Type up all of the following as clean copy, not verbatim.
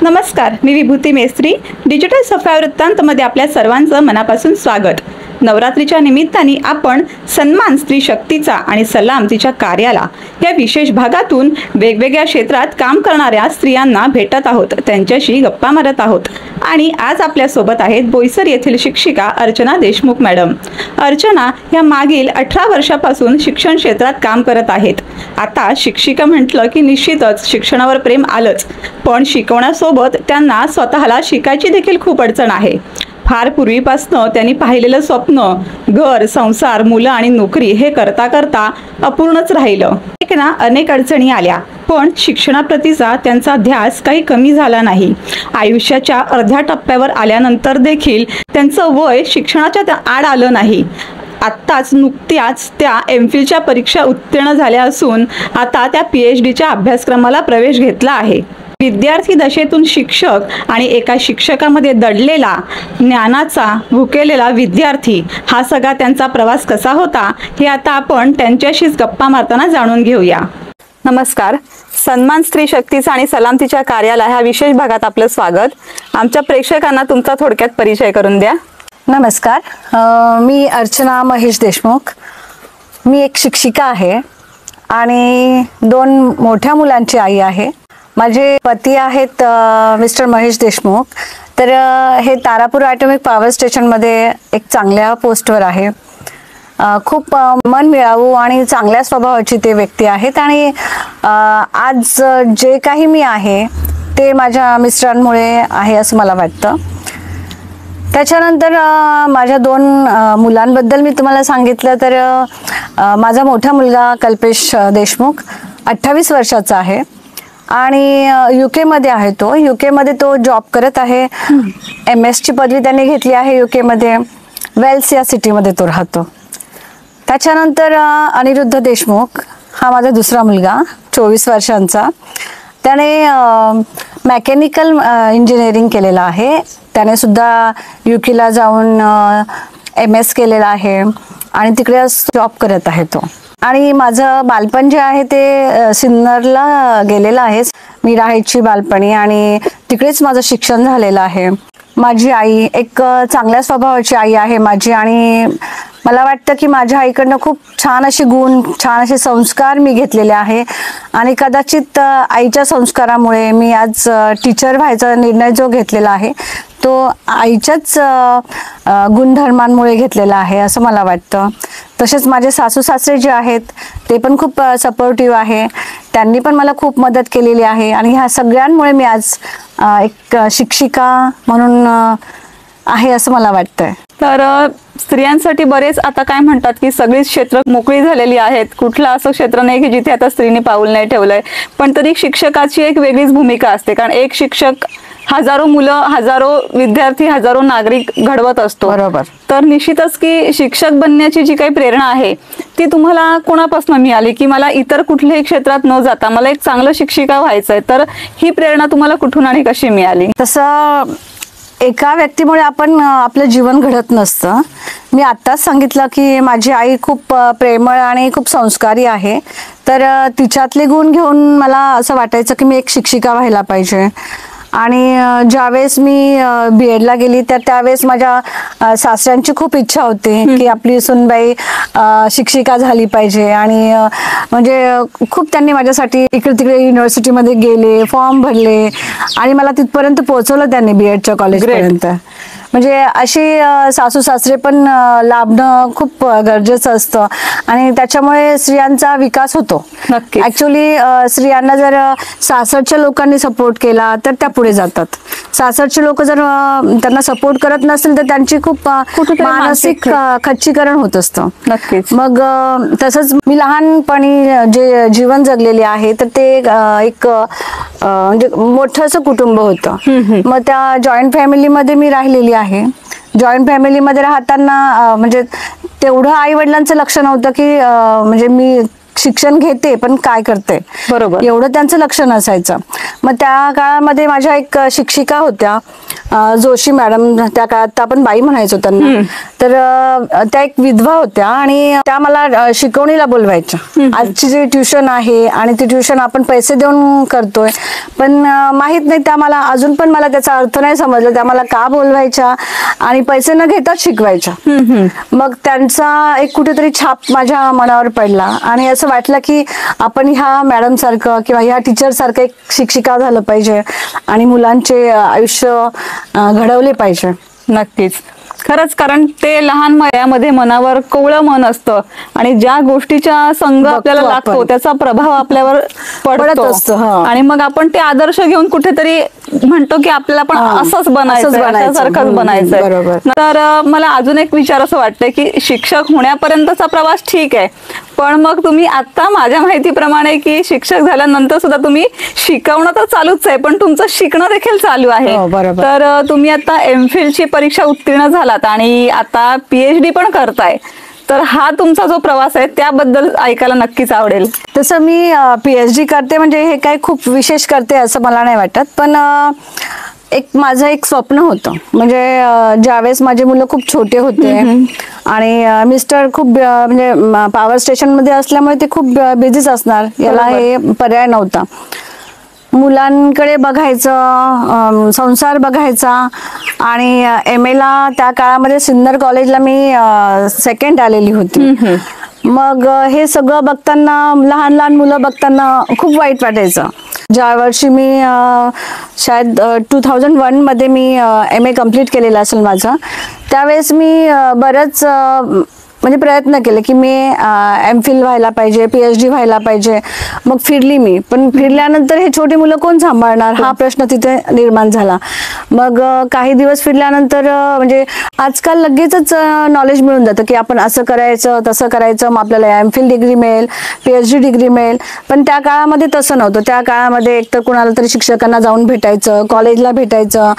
नमस्कार, मी विभूती मेस्त्री. डिजिटल सफाई वृत्तांतमध्ये आपल्या सर्वांचं मनापासून स्वागत. नवरात्रीच्या निमित्ताने आपण सन्मान स्त्री शक्तीचा आणि सलाम तिच्या कार्याला या विशेष भागातून वेगवेगळ्या क्षेत्रात काम करणाऱ्या स्त्रियांना भेटत आहोत, त्यांच्याशी गप्पा मारत आहोत. आणि आज आपल्या सोबत आहेत बोईसर येथील शिक्षिका अर्चना देशमुख मॅडम. अर्चना या मागील 18 वर्षापासून शिक्षण क्षेत्रात काम करत आहेत. आता शिक्षिका म्हटलं की निश्चितच शिक्षणावर प्रेम आलंच, पण शिकवण्यासोबत त्यांना स्वतःला शिकायची देखील खूप अडचण आहे. फार पूर्वीपासनं त्यांनी पाहिलेलं स्वप्न घर, संसार, मुलं आणि नोकरी हे करता करता अपूर्णच राहिलं. अनेक अडचणी आल्या, पण शिक्षणाप्रतीचा त्यांचा ध्यास काही कमी झाला नाही. आयुष्याच्या अर्ध्या टप्प्यावर आल्यानंतर देखील त्यांचं वय शिक्षणाच्या आड आलं नाही. आत्ताच नुकत्याच त्या MPhilच्या परीक्षा उत्तीर्ण झाल्या असून आता त्या PhDच्या अभ्यासक्रमाला प्रवेश घेतला आहे. विद्यार्थी दशेतून शिक्षक आणि एका शिक्षकामध्ये दडलेला ज्ञानाचा भुकेलेला विद्यार्थी हा सगळा त्यांचा प्रवास कसा होता हे आता आपण त्यांच्याशीच गप्पा मारताना जाणून घेऊया. नमस्कार. सन्मान स्त्री शक्तीचा आणि सलाम तिच्या कार्याला ह्या विशेष भागात आपलं स्वागत. आमच्या प्रेक्षकांना तुमचा थोडक्यात परिचय करून द्या. नमस्कार, मी अर्चना महेश देशमुख. मी एक शिक्षिका आहे आणि 2 मोठ्या मुलांची आई आहे. माझे पती आहेत मिस्टर महेश देशमुख. तर हे तारापूर ॲटॉमिक पॉवर स्टेशनमध्ये एक चांगल्या पोस्टवर आहे. खूप मनमिळावू आणि चांगल्या स्वभावाची ते व्यक्ती आहेत. आणि आज जे काही मी आहे ते माझ्या मिस्टरांमुळे आहे असं मला वाटतं. त्याच्यानंतर माझ्या 2 मुलांबद्दल मी तुम्हाला सांगितलं तर माझा मोठा मुलगा कल्पेश देशमुख 28 वर्षाचा आहे आणि UK मध्ये आहे. तो UK मध्ये तो जॉब करत आहे. MS ची पदवी त्याने घेतली आहे UK मध्ये. वेल्स या सिटीमध्ये तो राहतो. त्याच्यानंतर अनिरुद्ध देशमुख हा माझा दुसरा मुलगा 24 वर्षांचा. त्याने मेकॅनिकल इंजिनिअरिंग केलेलं आहे. त्याने सुद्धा UK ला जाऊन MS केलेला आहे आणि तिकडे जॉब करत आहे तो. आणि माझं बालपण जे आहे ते सिन्नरला गेलेलं आहे. मी राहायची बालपणी आणि तिकडेच माझं शिक्षण झालेलं आहे. माझी आई एक चांगल्या स्वभावाची आई आहे माझी आणि मला वाटतं की माझ्या आईकडनं खूप छान असे गुण, छान असे संस्कार मी घेतलेले आहे. आणि कदाचित आईच्या संस्कारामुळे मी आज टीचर व्हायचा निर्णय जो घेतलेला आहे तो आईच्याच गुणधर्मांमुळे घेतलेला आहे असं मला वाटतं. तसेच माझे सासू सासरे जे आहेत ते पण खूप सपोर्टिव्ह आहे. त्यांनी पण मला खूप मदत केलेली आहे आणि ह्या सगळ्यांमुळे मी आज एक शिक्षिका म्हणून आहे असं मला वाटतंय. तर स्त्रियांसाठी बरेच आता काय म्हणतात की सगळीच क्षेत्र मोकळी झालेली आहेत. कुठलं असं क्षेत्र नाही की जिथे आता स्त्रीने पाऊल नाही ठेवलंय. पण तरी शिक्षकाची एक वेगळीच भूमिका असते, कारण एक शिक्षक हजारो मुलं, हजारो विद्यार्थी, हजारो नागरिक घडवत असतो. बरोबर. तर निश्चितच की शिक्षक बनण्याची जी काही प्रेरणा आहे ती तुम्हाला कोणापासून मिळाली, की मला इतर कुठल्याही क्षेत्रात न जाता मला एक चांगलं शिक्षिका व्हायचंय, तर ही प्रेरणा तुम्हाला कुठून आणि कशी मिळाली? तसं एका व्यक्तीमुळे आपण आपलं जीवन घडत नसतं. मी आत्ताच सांगितलं की माझी आई खूप प्रेमळ आणि खूप संस्कारी आहे. तर तिच्यातले गुण घेऊन मला असं वाटायचं की मी एक शिक्षिका व्हायला पाहिजे. आणि ज्यावेळेस मी BEdला गेली तर त्यावेळेस माझ्या सासऱ्यांची खूप इच्छा होती की आपली सुनबाई शिक्षिका झाली पाहिजे. आणि म्हणजे खूप त्यांनी माझ्यासाठी इकडे तिकडे युनिव्हर्सिटीमध्ये गेले, फॉर्म भरले आणि मला तिथपर्यंत पोहोचवलं त्यांनी BEdच्या कॉलेजपर्यंत. म्हणजे अशी सासू सासरे पण लाभणं खूप गरजेचं असतं आणि त्याच्यामुळे स्त्रियांचा विकास होतो. नक्की. ऍक्च्युली स्त्रियांना जर सासरच्या लोकांनी सपोर्ट केला तर त्या पुढे जातात. सासरचे लोक जर त्यांना सपोर्ट करत नसतील तर त्यांची खूप मानसिक खच्चीकरण होत असतं. नक्कीच. मग तसंच मी लहानपणी जे जीवन जगलेले आहे तर ते एक म्हणजे मोठं असं कुटुंब होतं. मग त्या जॉईंट फॅमिलीमध्ये मी राहिलेली आहे. जॉईंट फॅमिलीमध्ये राहताना म्हणजे तेवढं आई वडिलांचं लक्ष नव्हतं की म्हणजे मी शिक्षण घेते पण काय करते बरोबर. एवढं त्यांचं लक्ष नसायचं. मग त्या काळामध्ये माझ्या एक शिक्षिका होत्या, जोशी मॅडम, त्या काळात आपण बाई म्हणायचो त्यांना. तर त्या एक विधवा होत्या आणि त्या मला शिकवणीला बोलवायच्या. आजची जी ट्युशन आहे आणि ती ट्युशन आपण पैसे देऊन करतोय, पण माहित नाही त्या मला अजून पण मला त्याचा अर्थ नाही समजला, त्या मला का बोलवायच्या आणि पैसे न घेताच शिकवायच्या. मग त्यांचा एक कुठेतरी छाप माझ्या मनावर पडला आणि असं वाटलं की आपण ह्या मॅडम सारखं किंवा ह्या टीचर सारखं एक शिक्षिका झालं पाहिजे आणि मुलांचे आयुष्य घडवले पाहिजे. नक्कीच, खरंच, कारण ते लहान वयामध्ये मनावर कोवळं मन असतं आणि ज्या गोष्टीचा संग आपल्याला लागतो त्याचा प्रभाव आपल्यावर पडत असतो आणि मग आपण ते आदर्श घेऊन कुठेतरी म्हणतो की आपल्याला पण असंच बनायचं बरोबर. तर मला अजून एक विचार असं वाटतंय की शिक्षक होण्यापर्यंतचा प्रवास ठीक आहे, पण मग तुम्ही आता माझ्या माहितीप्रमाणे की शिक्षक झाल्यानंतर सुद्धा तुम्ही शिकवणं तर चालूच आहे, पण तुमचं शिकणं देखील चालू आहे. तर तुम्ही आता एमफिल ची परीक्षा उत्तीर्ण झालात आणि आता PhD पण करताय, तर हा तुमचा जो प्रवास आहे त्याबद्दल ऐकायला नक्कीच आवडेल. तसं मी PhD करते म्हणजे हे काय खूप विशेष करते असं मला नाही वाटत, पण माझं एक स्वप्न होतं. म्हणजे ज्यावेळेस माझे मुलं खूप छोटे होते आणि मिस्टर खूप म्हणजे पॉवर स्टेशन मध्ये असल्यामुळे ते खूप बिझीच असणार, याला हे पर्याय नव्हता. मुलांकडे बघायचं, संसार बघायचा आणि MA ला त्या काळामध्ये सिन्नर कॉलेजला मी सेकंड आलेली होती. मग हे सगळं बघताना, लहान लहान मुलं बघताना खूप वाईट वाटायचं. ज्या वर्षी मी शायद 2001 मध्ये मी MA कम्प्लीट केलेलं असेल माझं, त्यावेळेस मी बरंच म्हणजे प्रयत्न केले की मी MPhil व्हायला पाहिजे, PhD व्हायला पाहिजे. मग फिरली मी, पण फिरल्यानंतर हे छोटी मुलं कोण सांभाळणार हा प्रश्न तिथे निर्माण झाला. मग काही दिवस फिरल्यानंतर म्हणजे आजकाल लगेचच नॉलेज मिळून जातं की आपण असं करायचं तसं करायचं, मग आपल्याला MPhil डिग्री मिळेल, PhD डिग्री मिळेल. पण त्या काळामध्ये तसं नव्हतं. त्या काळामध्ये एकतर कुणाला तरी शिक्षकांना जाऊन भेटायचं, कॉलेजला भेटायचं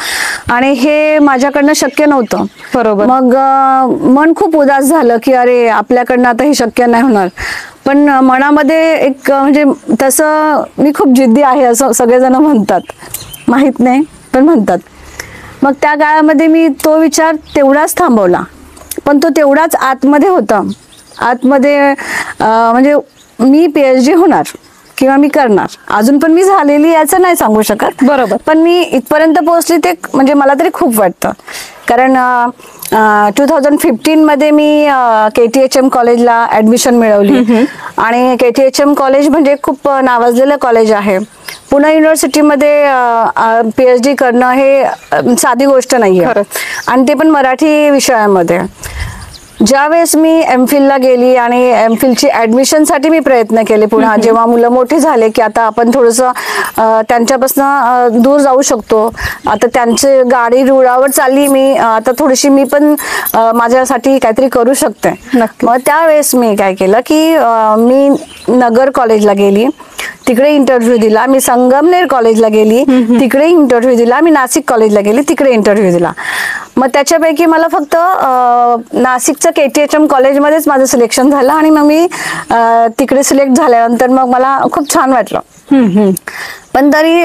आणि हे माझ्याकडनं शक्य नव्हतं. बरोबर. मग मन खूप उदास झालं की अरे आपल्याकडनं आता हे शक्य नाही होणार. पण मनामध्ये एक म्हणजे तसं मी खूप जिद्दी आहे असं सगळेजण म्हणतात, माहित नाही पण म्हणतात. मग त्या काळामध्ये मी तो विचार तेवढाच थांबवला, पण तो तेवढाच आतमध्ये होता. आतमध्ये म्हणजे मी PhD होणार किंवा मी करणार, अजून पण मी झालेली याचं नाही सांगू शकत. बरोबर. पण मी इथपर्यंत पोहोचली ते म्हणजे मला तरी खूप वाटतं. कारण 2015 मध्ये मी KTHM कॉलेजला ऍडमिशन मिळवली आणि KTHM कॉलेज म्हणजे खूप नावाजलेलं कॉलेज आहे. पुणे युनिव्हर्सिटीमध्ये PhD करणं हे साधी गोष्ट नाहीये, आणि ते पण मराठी विषयामध्ये. ज्यावेळेस मी MPhil ला गेली आणि MPhil ची ऍडमिशन साठी मी प्रयत्न केले पुन्हा, जेव्हा मुलं मोठे झाले की आता आपण थोडंसं त्यांच्यापासून दूर जाऊ शकतो, आता त्यांची गाडी रुळावर चालली, मी आता थोडीशी मी पण माझ्यासाठी काहीतरी करू शकते. मग त्यावेळेस मी काय केलं की मी नगर कॉलेजला गेली, तिकडे इंटरव्ह्यू दिला. मी संगमनेर कॉलेजला गेली, तिकडे इंटरव्ह्यू दिला. मी नाशिक कॉलेजला गेली, तिकडे इंटरव्ह्यू दिला. मग त्याच्यापैकी मला फक्त नाशिकचं KTHM कॉलेजमध्येच माझं सिलेक्शन झालं आणि मग मी तिकडे सिलेक्ट झाल्यानंतर मग मला खूप छान वाटलं. पण तरी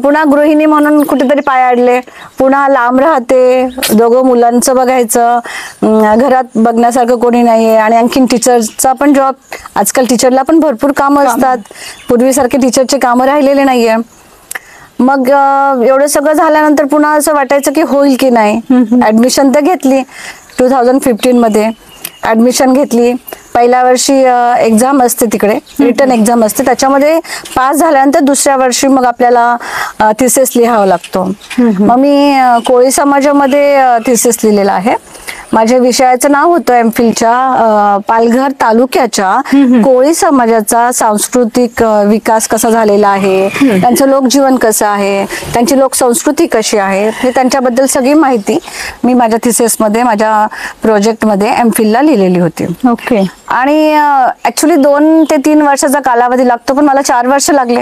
पुन्हा गृहिणी म्हणून कुठेतरी पाय अडले, पुन्हा लांब राहते, दोघं मुलांचं बघायचं, घरात बघण्यासारखं कोणी नाहीये आणि आणखीन टीचरचा पण जॉब. आजकाल टीचरला पण भरपूर कामं असतात, पूर्वीसारखे टीचरचे कामं राहिलेले नाहीये. मग एवढं सगळं झाल्यानंतर पुन्हा असं वाटायचं की होईल की नाही. ऍडमिशन तर घेतली, 2015 मध्ये ऍडमिशन घेतली. पहिल्या वर्षी एक्झाम असते, तिकडे रिटर्न एक्झाम असते, त्याच्यामध्ये पास झाल्यानंतर दुसऱ्या वर्षी मग आपल्याला थिसिस लिहावा लागतो. मग मी कोळी समाजामध्ये थिसिस लिहिलेला आहे. माझ्या विषयाचं नाव होतं MPhilच्या पालघर तालुक्याच्या कोळी समाजाचा सांस्कृतिक विकास कसा झालेला आहे, त्यांचं लोकजीवन कसं आहे, त्यांची लोकसंस्कृती कशी आहे, हे त्यांच्याबद्दल सगळी माहिती मी माझ्या थिसिसमध्ये, माझ्या प्रोजेक्टमध्ये MPhilला लिहिलेली होती. ओके. आणि ऍक्च्युली 2 ते 3 वर्षाचा कालावधी लागतो, पण मला 4 वर्ष लागले.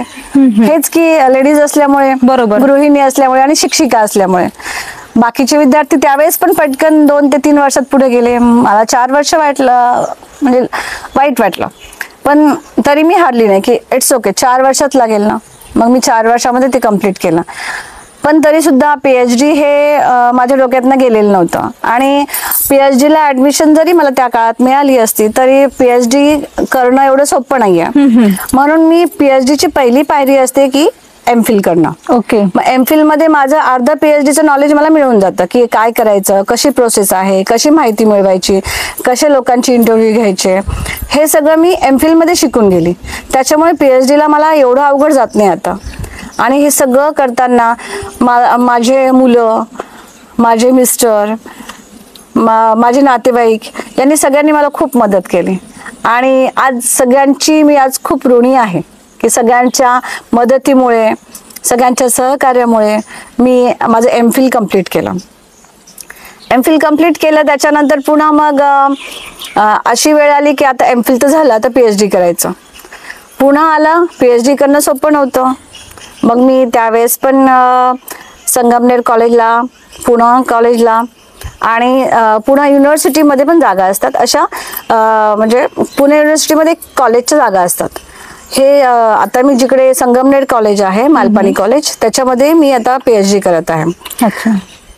हेच की लेडीज असल्यामुळे, बरोबर, गृहिणी असल्यामुळे आणि शिक्षिका असल्यामुळे. बाकीचे विद्यार्थी त्यावेळेस पण पटकन 2 ते 3 वर्षात पुढे गेले, मला 4 वर्ष वाटलं, म्हणजे वाईट वाटलं. पण तरी मी हारली नाही की इट्स ओके, 4 वर्षात लागेल ना, मग मी 4 वर्षामध्ये ते कम्प्लीट केलं. पण तरी सुद्धा PhD हे माझ्या डोक्यातनं गेलेलं नव्हतं. आणि PhD ला ऍडमिशन जरी मला त्या काळात मिळाली असती तरी PhD करणं एवढं सोपं नाहीये. म्हणून मी PhD ची पहिली पायरी असते की MPhil करणं. ओके. मग MPhil मध्ये माझं अर्ध PhDचं नॉलेज मला मिळून जातं की काय करायचं, कशी प्रोसेस आहे, कशी माहिती मिळवायची, कशा लोकांची इंटरव्ह्यू घ्यायचे, हे सगळं मी MPhil मध्ये शिकून गेली. त्याच्यामुळे PhD ला मला एवढं अवघड जात नाही आता. आणि हे सगळं करताना माझे मुलं, माझे मिस्टर, माझे नातेवाईक यांनी सगळ्यांनी मला खूप मदत केली. आणि आज सगळ्यांची मी आज खूप ऋणी आहे की सगळ्यांच्या मदतीमुळे, सगळ्यांच्या सहकार्यामुळे मी माझं MPhil कम्प्लीट केलं. MPhil कम्प्लीट केलं त्याच्यानंतर पुन्हा मग अशी वेळ आली की आता MPhil तर झालं, आता PhD करायचं. पुन्हा आलं, PhD करणं सोपं नव्हतं. मग मी त्यावेळेस पण संगमनेर कॉलेजला, पुणे कॉलेजला आणि पुणे युनिव्हर्सिटीमध्ये पण जागा असतात अशा, म्हणजे पुणे युनिव्हर्सिटीमध्ये कॉलेजच्या जागा असतात. हे आता मी जिकडे संगमनेर कॉलेज आहे, मालपाणी कॉलेज, त्याच्यामध्ये मी आता PhD करत आहे. अच्छा.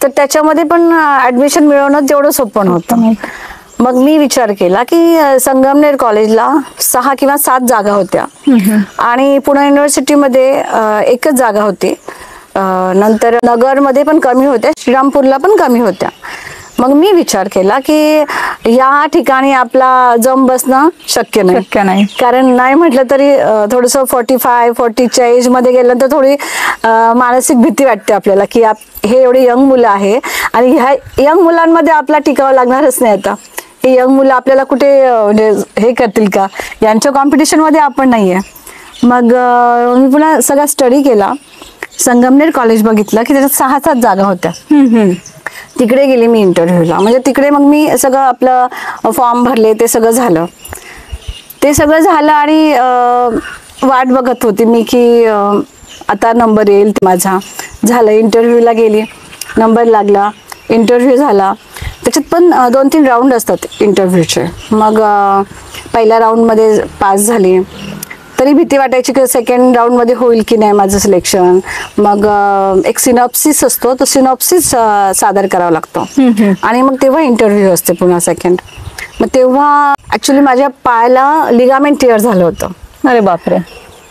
तर त्याच्यामध्ये पण ऍडमिशन मिळवणं तेवढं सोपं नव्हतं. मग मी विचार केला की संगमनेर कॉलेजला 6 किंवा 7 जागा होत्या आणि पुणे युनिव्हर्सिटीमध्ये एकच जागा होती. नंतर नगरमध्ये पण कमी होत्या, श्रीरामपूरला पण कमी होत्या. मग मी विचार केला की या ठिकाणी आपला जम बसणं शक्य नाही. कारण नाही म्हटलं तरी थोडंसं 45-40च्या एज मध्ये गेलं तर थोडी मानसिक भीती वाटते आपल्याला की हे एवढे यंग मुलं आहे आणि ह्या यंग मुलांमध्ये आपला टिकावं लागणारच नाही. आता हे यंग मुलं आपल्याला कुठे म्हणजे हे करतील का, यांच्या कॉम्पिटिशन मध्ये आपण नाहीये. मग मी पुन्हा सगळा स्टडी केला, संगमनेर कॉलेज बघितलं की त्याच्यात 6-7 जागा होत्या. तिकडे गेली मी इंटरव्ह्यूला. म्हणजे तिकडे मग मी सगळं आपलं फॉर्म भरले, ते सगळं झालं. आणि वाट बघत होती मी की आता नंबर येईल माझा. झालं, इंटरव्ह्यूला गेली, नंबर लागला, इंटरव्ह्यू झाला. त्याच्यात पण 2-3 राऊंड असतात इंटरव्ह्यूचे. मग पहिल्या राऊंडमध्ये पास झाली, तरी भीती वाटायची की सेकंड राऊंड मध्ये होईल की नाही माझं सिलेक्शन. मग एक सिनॉप्सिस असतो, तो सिनॉप्सिस सादर करावा लागतो आणि मग तेव्हा इंटरव्ह्यू असते पुन्हा सेकंड. मग तेव्हा ऍक्च्युली माझ्या पायाला लिगामेंट टिअर झालं होतं. अरे बापरे.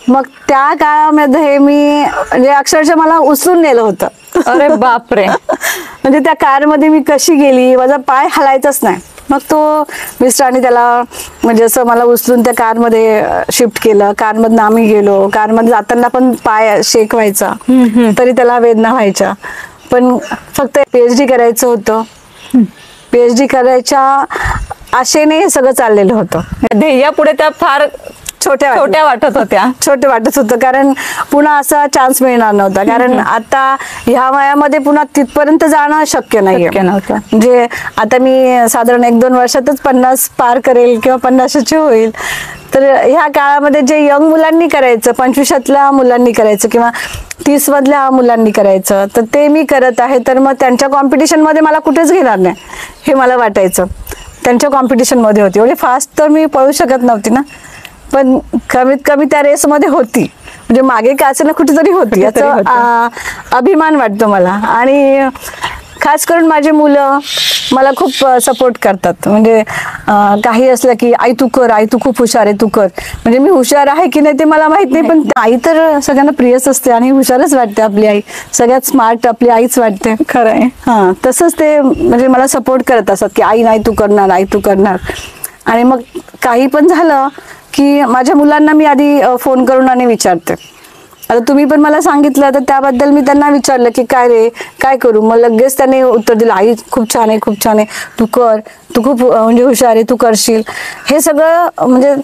मग त्या काळामध्ये मी म्हणजे अक्षरशः मला उचलून नेलं होतं. अरे बापरे. म्हणजे त्या कारमध्ये मी कशी गेली, माझा पाय हलायचाच नाही. मग तो मिस्टरांनी त्याला म्हणजे असं मला उचलून त्या कारमध्ये शिफ्ट केलं. कारमधनं आम्ही गेलो. कारमध्ये जाताना पण पाय शेक व्हायचा, तरी त्याला वेदना व्हायच्या. पण फक्त PhD करायचं होतं. PhD करायच्या आशेने हे सगळं चाललेलं होतं. ध्येयापुढे त्या फार छोट्या वाटत होत्या. छोटे वाटत होतं कारण पुन्हा असा चान्स मिळणार नव्हता. कारण आता ह्या वयामध्ये पुन्हा तिथपर्यंत जाणं शक्य नाहीये. म्हणजे आता मी साधारण 1-2 वर्षातच 50 पार करेल किंवा 50ची होईल. तर ह्या काळामध्ये जे यंग मुलांनी करायचं, 25तल्या मुलांनी करायचं किंवा 30 मधल्या मुलांनी करायचं, तर ते मी करत आहे. तर मग त्यांच्या कॉम्पिटिशन मध्ये मला कुठेच घेणार नाही हे मला वाटायचं. त्यांच्या कॉम्पिटिशन मध्ये होती, एवढी फास्ट तर मी पळू शकत नव्हती ना, पण कमीत कमी त्या रेसमध्ये होती. म्हणजे मागे का असेल कुठेतरी होती, याचा अभिमान वाटतो मला. आणि खास करून माझे मुलं मला खूप सपोर्ट करतात. म्हणजे काही असलं की आई तू कर, आई तू खूप हुशार आहे, तू कर. म्हणजे मी हुशार आहे की नाही ते मला माहित नाही, पण आई तर सगळ्यांना प्रियच असते आणि हुशारच वाटते आपली आई. सगळ्यात स्मार्ट आपली आईच वाटते. खरं आहे. हा, तसंच ते म्हणजे मला सपोर्ट करत असतात की आई नाही तू करणार, आई तू करणार. आणि मग काही पण झालं की माझ्या मुलांना मी आधी फोन करून आणि विचारते. आता तुम्ही पण मला सांगितलं तर त्याबद्दल मी त्यांना विचारलं की काय रे, काय करू. मग लगेच त्याने उत्तर दिलं, आई खूप छान आहे, खूप छान आहे, तू कर, तू खूप म्हणजे हुशार आहे, तू करशील. हे सगळं म्हणजे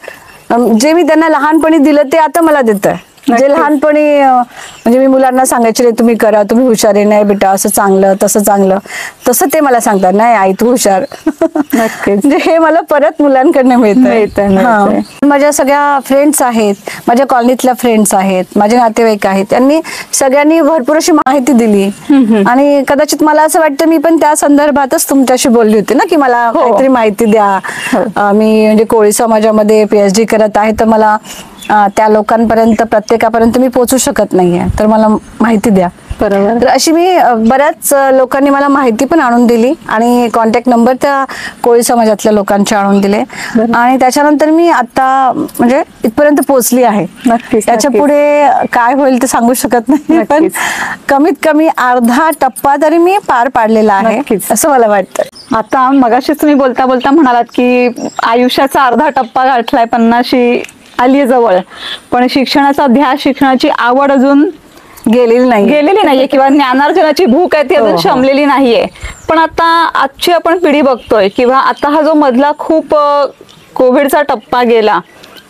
जे मी त्यांना लहानपणी दिलं ते आता मला देत आहे. जे लहानपणी म्हणजे मी मुलांना सांगायचे "रे, तुम्ही करा, तुम्ही हुशार आहे, नाही बेटा असं चांगलं तसं चांगलं", तसं ते मला सांगतात "नाही आई तू हुशार". नक्कीच. म्हणजे हे मला परत मुलांकडनं मिळतं. माझ्या सगळ्या फ्रेंड्स आहेत, माझ्या कॉलनीतल्या फ्रेंड्स आहेत, माझे नातेवाईक आहेत, त्यांनी सगळ्यांनी भरपूर अशी माहिती दिली आणि कदाचित मला असं वाटतं मी पण त्या संदर्भातच तुमच्याशी बोलली होती ना की मला काहीतरी माहिती द्या. मी म्हणजे कोळी समाजामध्ये PhD करत आहे, तर मला त्या लोकांपर्यंत प्रत्येकापर्यंत मी पोहोचू शकत नाहीये, तर मला माहिती द्या. बरोबर. तर अशी मी बऱ्याच लोकांनी मला माहिती पण आणून दिली आणि कॉन्टॅक्ट नंबर त्या कोळी समाजातल्या लोकांचे आणून दिले आणि त्याच्यानंतर मी आता म्हणजे इथपर्यंत पोहोचली आहे. नक्कीच. त्याच्या पुढे काय होईल ते सांगू शकत नाही, पण कमीत कमी अर्धा टप्पा तरी मी पार पाडलेला आहे असं मला वाटतं. आता मगाशीच तुम्ही बोलता बोलता म्हणालात की आयुष्याचा अर्धा टप्पा गाठलाय, 50शी आली जवळ, पण शिक्षणाचा ध्यास, शिक्षणाची आवड अजून गेलेली नाहीये किंवा ज्ञानार्जनाची भूक आहे ती अजून शमलेली नाहीये. पण आता आजची आपण पिढी बघतोय किंवा आता हा जो मधला खूप कोविडचा टप्पा गेला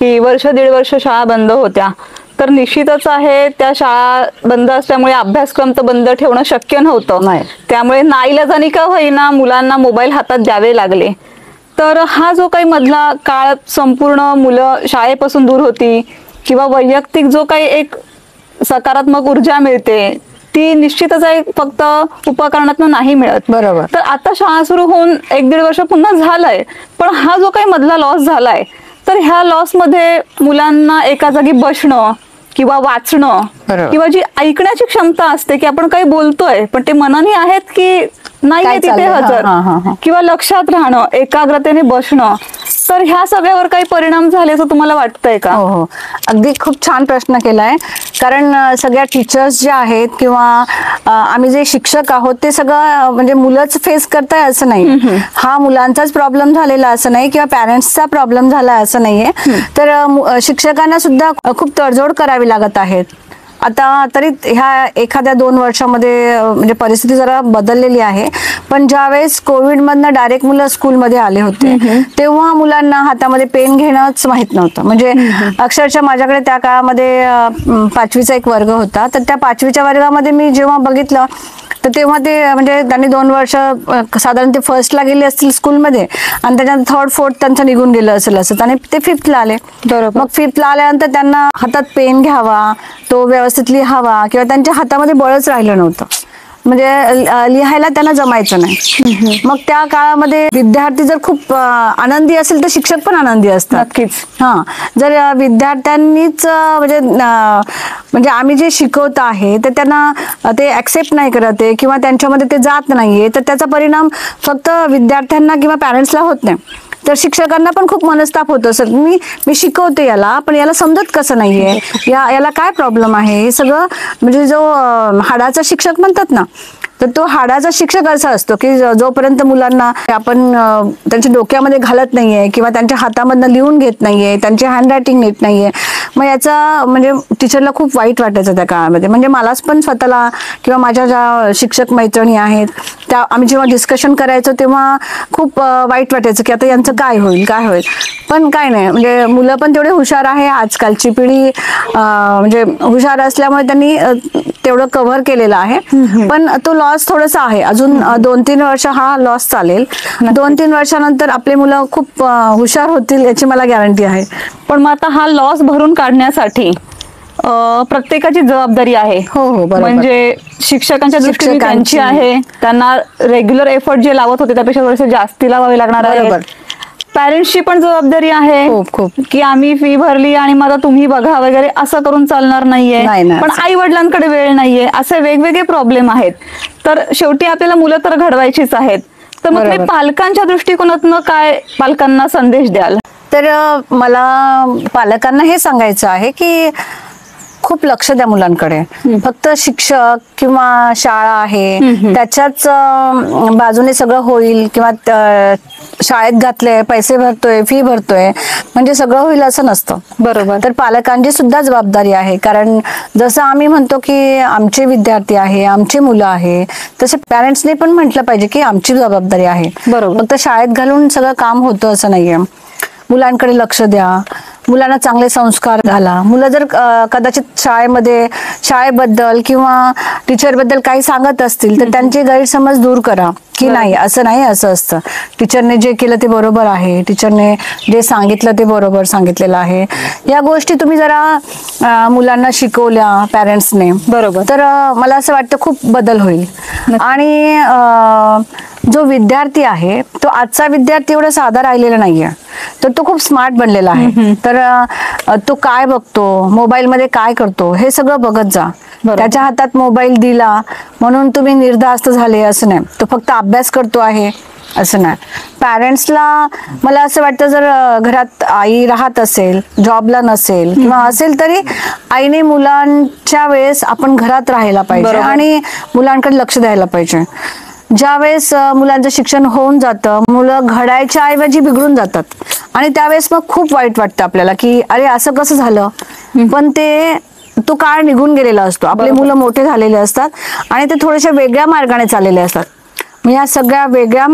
की वर्ष दीड वर्ष शाळा बंद होत्या, तर निश्चितच आहे त्या शाळा बंद असल्यामुळे अभ्यासक्रम तर बंद ठेवणं शक्य नव्हतं. त्यामुळे नाईलाजाने का होईना मुलांना मोबाईल हातात द्यावे लागले. तर हा जो काही मधला काळ संपूर्ण मुलं शाळेपासून दूर होती किंवा वैयक्तिक जो काही एक सकारात्मक ऊर्जा मिळते ती निश्चितच आहे फक्त उपकरणातून नाही मिळत. बरोबर. तर आता शाळा सुरू होऊन 1-1.5 वर्ष पुन्हा झालंय, पण हा जो काही मधला लॉस झालाय, तर ह्या लॉस मध्ये मुलांना एका जागी बसणं किंवा वाचणं किंवा जी ऐकण्याची क्षमता असते की आपण काही बोलतोय पण ते मनाने आहेत की नाहीये तिथे हजर किंवा लक्षात राहणं, एकाग्रतेने बसणं, तर ह्या सगळ्यावर काही परिणाम झाले असं तुम्हाला वाटतंय का? हो, अगदी खूप छान प्रश्न केलाय. कारण सगळ्या टीचर्स ज्या आहेत किंवा आम्ही जे शिक्षक आहोत ते सगळं म्हणजे मुलंच फेस करताय असं नाही. हा मुलांचाच प्रॉब्लेम झालेला असं नाही किंवा पॅरेंट्सचा प्रॉब्लेम झाला असं नाहीये. तर शिक्षकांना सुद्धा खूप तडजोड करावी लागत आहेत. आता तरी ह्या 1-2 वर्षामध्ये म्हणजे परिस्थिती जरा बदललेली आहे, पण ज्यावेळेस कोविड मधनं डायरेक्ट मुलं स्कूलमध्ये आले होते तेव्हा मुलांना हातामध्ये पेन घेणंच माहित नव्हतं. म्हणजे अक्षरशः माझ्याकडे त्या काळामध्ये 5वीचा एक वर्ग होता, तर त्या 5वीच्या वर्गामध्ये मी जेव्हा बघितलं तर तेव्हा ते म्हणजे त्यांनी 2 वर्ष साधारण ते फर्स्टला गेले असतील स्कूलमध्ये आणि त्याच्यानंतर 3rd 4th त्यांचं निघून गेलं असेल असं, आणि ते 5thला आले. मग 5thला आल्यानंतर त्यांना हातात पेन घ्यावा, तो व्यवस्थित लिहावा किंवा त्यांच्या हातामध्ये बळच राहिलं नव्हतं, म्हणजे लिहायला त्यांना जमायचं नाही. मग त्या काळामध्ये विद्यार्थी जर खूप आनंदी असेल तर शिक्षक पण आनंदी असतात. नक्कीच. जर विद्यार्थ्यांनीच म्हणजे आम्ही जे शिकवत आहे तर त्यांना ते ऍक्सेप्ट नाही करत आहे किंवा त्यांच्यामध्ये ते जात नाहीये, तर त्याचा परिणाम फक्त विद्यार्थ्यांना किंवा पॅरेंट्सला होत नाही, तर शिक्षकांना पण खूप मनस्ताप होतो. सर मी शिकवते याला, पण याला समजत कसं नाहीये, याला काय प्रॉब्लेम आहे, हे सगळं म्हणजे जो हाडाचा शिक्षक म्हणतात ना, तर तो हाडाचा शिक्षक असा असतो की जोपर्यंत मुलांना आपण त्यांच्या डोक्यामध्ये घालत नाहीये किंवा त्यांच्या हातामधनं लिहून घेत नाहीये, त्यांची हँडरायटिंग नीट नाहीये, मग याचा म्हणजे टीचरला खूप वाईट वाटायचं त्या काळामध्ये. म्हणजे मलाच पण स्वतःला किंवा माझ्या ज्या शिक्षक मैत्रिणी आहेत त्या आम्ही जेव्हा डिस्कशन करायचो तेव्हा खूप वाईट वाटायचं की आता यांचं काय होईल. पण काय नाही, म्हणजे मुलं पण तेवढे हुशार आहे, आजकालची पिढी म्हणजे हुशार असल्यामुळे त्यांनी तेवढं कव्हर केलेलं आहे. पण तो लॉस थोडासा आहे, अजून 2-3 वर्ष हा लॉस चालेल. 2-3 वर्षानंतर आपले मुलं खूप हुशार होतील याची मला गॅरंटी आहे. पण मग आता हा लॉस भरून काढण्यासाठी प्रत्येकाची जबाबदारी आहे. म्हणजे शिक्षकांच्या दृष्टीने त्यांची आहे, त्यांना रेग्युलर एफर्ट जे लावत होते त्यापेक्षा थोडेसे जास्ती लावावे लागणार आहे. पॅरेंट्सची पण जबाबदारी आहे की आम्ही फी भरली आणि मग तुम्ही बघा वगैरे असं करून चालणार नाहीये, पण आई वडिलांकडे वेळ नाहीये, असे वेगवेगळे प्रॉब्लेम आहेत. तर शेवटी आपल्याला मुलं तर घडवायचीच आहेत, तर मग तुम्ही पालकांच्या दृष्टिकोनातून काय पालकांना संदेश द्याल? तर मला पालकांना हे सांगायचं आहे की खूप लक्ष द्या मुलांकडे. फक्त शिक्षक किंवा शाळा आहे त्याच्याच बाजूने सगळं होईल किंवा शाळेत घातले, पैसे भरतोय, फी भरतोय म्हणजे सगळं होईल असं नसतं. बरोबर. तर पालकांची सुद्धा जबाबदारी आहे, कारण जसं आम्ही म्हणतो की आमचे विद्यार्थी आहे, आमची मुलं आहे, तसे पॅरेंट्सने पण म्हटलं पाहिजे की आमची जबाबदारी आहे. बरोबर. फक्त शाळेत घालून सगळं काम होतं असं नाहीये. मुलांकडे लक्ष द्या, मुलांना चांगले संस्कार घाला. मुलं जर कदाचित शाळेबद्दल किंवा टीचरबद्दल काही सांगत असतील तर त्यांचे गैरसमज दूर करा की नाही असं नाही, असं असतं. टीचरने जे केलं ते बरोबर आहे, टीचरने जे सांगितलं ते बरोबर सांगितलेलं आहे. या गोष्टी तुम्ही जरा मुलांना शिकवल्या पॅरेंट्सने बरोबर, तर मला असं वाटतं खूप बदल होईल. आणि जो विद्यार्थी आहे तो आजचा विद्यार्थी एवढा साधा राहिलेला नाहीये, तर तो खूप स्मार्ट बनलेला आहे. तर तो काय बघतो, मोबाईल मध्ये काय करतो हे सगळं बघत जा. त्याच्या हातात मोबाईल दिला म्हणून तुम्ही निर्धास्त झाले असं नाही, तो फक्त अभ्यास करतो आहे असं नाही. पॅरेंट्सला मला असं वाटतं, जर घरात आई राहत असेल, जॉबला नसेल किंवा असेल तरी आईने मुलांच्या वेळेस आपण घरात राहायला पाहिजे आणि मुलांकडे लक्ष द्यायला पाहिजे. ज्या वेळेस मुलांचं शिक्षण होऊन जातं, मुलं घडायच्या ऐवजी बिघडून जातात आणि त्यावेळेस मग खूप वाईट वाटतं आपल्याला की अरे असं कसं झालं. पण तो काळ निघून गेलेला असतो. आपले मुलं मोठे झालेले असतात आणि ते थोडेसे वेगळ्या मार्गाने चाललेले असतात. या सगळ्या वेगळ्या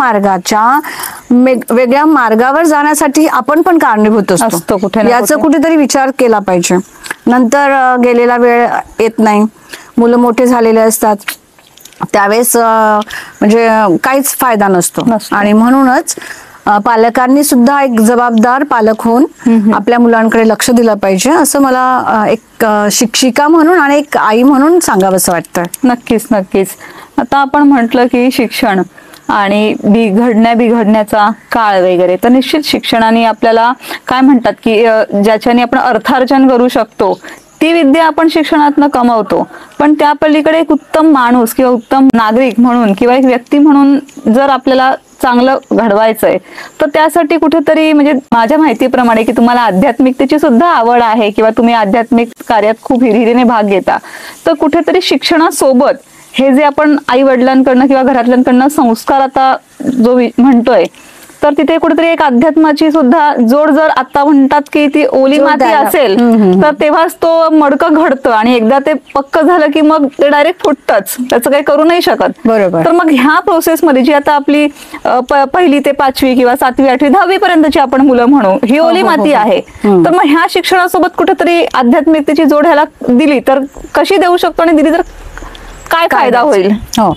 मार्गावर जाण्यासाठी आपण पण कारणीभूत असतो. याचा कुठेतरी विचार केला पाहिजे. नंतर गेलेला वेळ येत नाही, मुलं मोठे झालेले असतात, त्यावेळेस म्हणजे काहीच फायदा नसतो. आणि म्हणूनच पालकांनी सुद्धा एक जबाबदार पालक होऊन आपल्या मुलांकडे लक्ष दिलं पाहिजे, असं मला एक शिक्षिका म्हणून आणि एक आई म्हणून सांगावंसं वाटतं. नक्कीच नक्कीच. आता आपण म्हटलं की शिक्षण आणि बिघडण्याचा काळ वगैरे, तर निश्चित शिक्षणाने आपल्याला काय म्हणतात की ज्याच्याने आपण अर्थार्जन करू शकतो ती विद्या आपण शिक्षणातनं कमवतो. पण त्या पलीकडे एक उत्तम माणूस किंवा उत्तम नागरिक म्हणून किंवा एक व्यक्ती म्हणून जर आपल्याला चांगलं घडवायचंय तर त्यासाठी कुठेतरी, म्हणजे माझ्या माहितीप्रमाणे की तुम्हाला आध्यात्मिकतेची सुद्धा आवड आहे किंवा तुम्ही आध्यात्मिक कार्यात खूप हिरिरीने भाग घेता, तर कुठेतरी शिक्षणासोबत हे जे आपण आई वडिलांकडनं किंवा घरातल्यांकडनं संस्कार आता जो म्हणतोय, तर तिथे कुठेतरी एक अध्यात्माची सुद्धा जोड जर आता म्हणतात की ती ओली माती असेल तर तेव्हाच तो मडकं घडतं आणि एकदा ते पक्क झालं की मग ते डायरेक्ट फुटतच, त्याचं काही करू नाही शकत. बरोबर. तर मग ह्या प्रोसेसमध्ये जी आता आपली 1ली ते 5वी किंवा 7वी 8वी 10वी पर्यंतची आपण मुलं म्हणू, ही ओली माती आहे. तर मग ह्या शिक्षणासोबत कुठेतरी आध्यात्मिकतेची जोड ह्याला दिली तर कशी देऊ शकतो आणि दिली तर काय फायदा होईल? हो,